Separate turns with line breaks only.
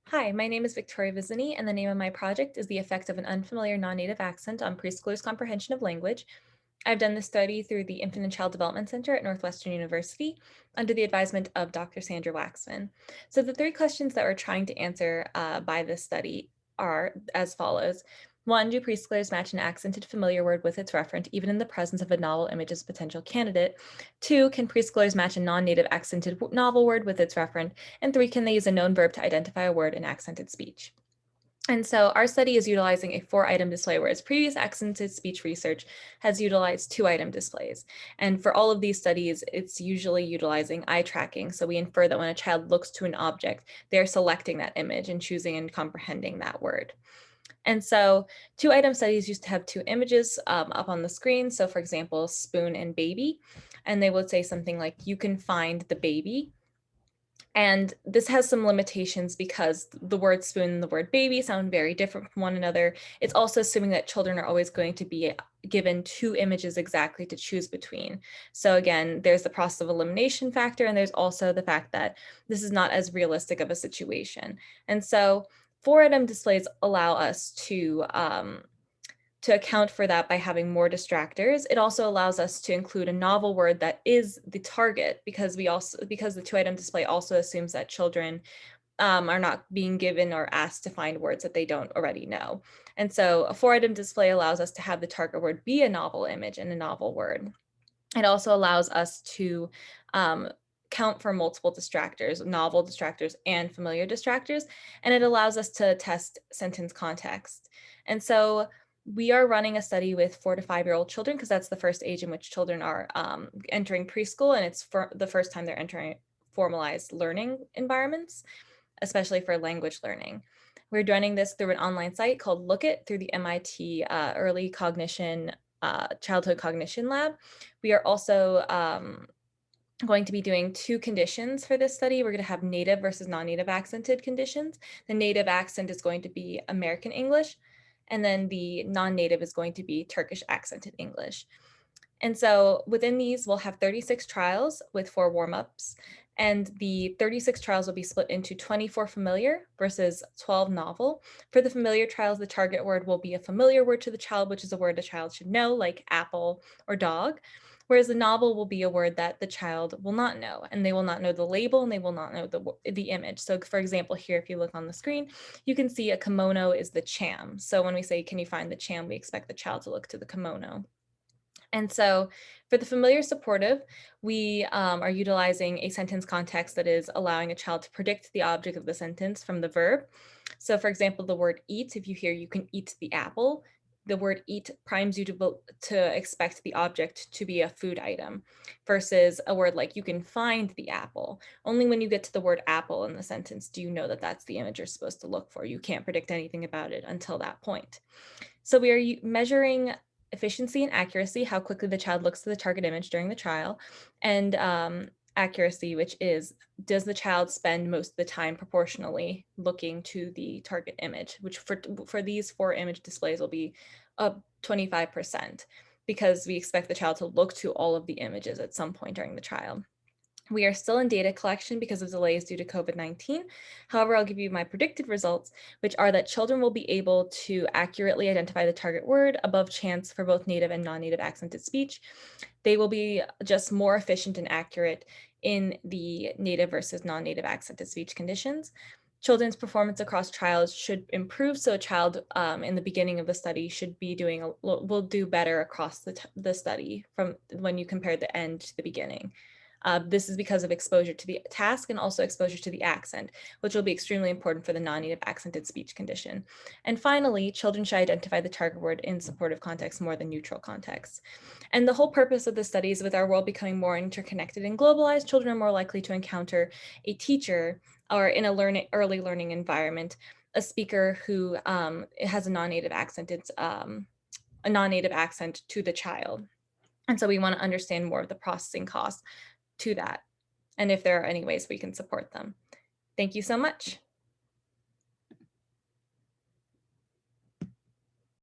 Hi, my name is Victoria Vizzini, and the name of my project is the effect of an unfamiliar non-native accent on preschoolers' comprehension of language. I've done this study through the Infant and Child Development Center at Northwestern University under the advisement of Dr. Sandra Waxman. So the three questions that we're trying to answer by this study are as follows. One, do preschoolers match an accented familiar word with its referent, even in the presence of a novel image as a potential candidate? Two, can preschoolers match a non-native accented novel word with its referent? And three, can they use a known verb to identify a word in accented speech? And so our study is utilizing a 4-item display, whereas previous accented speech research has utilized 2-item displays. And for all of these studies, it's usually utilizing eye tracking. So we infer that when a child looks to an object, they're selecting that image and choosing and comprehending that word. And so 2-item studies used to have two images up on the screen. So for example, spoon and baby, and they would say something like, you can find the baby. And this has some limitations because the word spoon and the word baby sound very different from one another. It's also assuming that children are always going to be given two images exactly to choose between. So again, there's the process of elimination factor, and there's also the fact that this is not as realistic of a situation. And so 4-item displays allow us to account for that by having more distractors. It also allows us to include a novel word that is the target because the 2-item display also assumes that children are not being given or asked to find words that they don't already know. And so a 4-item display allows us to have the target word be a novel image and a novel word. It also allows us to count for multiple distractors, novel distractors and familiar distractors, and it allows us to test sentence context. And so we are running a study with 4 to 5-year-old children because that's the first age in which children are entering preschool, and it's for the first time they're entering formalized learning environments, especially for language learning. We're running this through an online site called Look It through the MIT Early Cognition Childhood Cognition Lab. We are also going to be doing two conditions for this study. We're going to have native versus non-native accented conditions. The native accent is going to be American English, and then the non-native is going to be Turkish accented English. And so within these, we'll have 36 trials with 4 warm-ups, and the 36 trials will be split into 24 familiar versus 12 novel. For the familiar trials, the target word will be a familiar word to the child, which is a word a child should know, like apple or dog, whereas the novel will be a word that the child will not know, and they will not know the label, and they will not know the image. So for example, here, if you look on the screen, you can see a kimono is the cham. So when we say, can you find the cham, we expect the child to look to the kimono. And so for the familiar supportive, we are utilizing a sentence context that is allowing a child to predict the object of the sentence from the verb. So for example, the word eat, if you hear you can eat the apple, the word eat primes you to expect the object to be a food item versus a word like you can find the apple. Only when you get to the word apple in the sentence do you know that that's the image you're supposed to look for. You can't predict anything about it until that point. So we are measuring efficiency and accuracy, how quickly the child looks to the target image during the trial, and accuracy, which is, does the child spend most of the time proportionally looking to the target image, which for these 4 image displays will be up 25%, because we expect the child to look to all of the images at some point during the trial. We are still in data collection because of delays due to COVID-19. However, I'll give you my predicted results, which are that children will be able to accurately identify the target word above chance for both native and non-native accented speech. They will be just more efficient and accurate in the native versus non-native accented speech conditions. Children's performance across trials should improve, so a child in the beginning of the study should be will do better across the study from when you compare the end to the beginning. This is because of exposure to the task and also exposure to the accent, which will be extremely important for the non-native accented speech condition. And finally, children should identify the target word in supportive context more than neutral context. And the whole purpose of the study is, with our world becoming more interconnected and globalized, children are more likely to encounter a teacher or in a early learning environment, a speaker who has a non-native accent. It's a non-native accent to the child. And so we want to understand more of the processing costs to that, and if there are any ways we can support them. Thank you so much.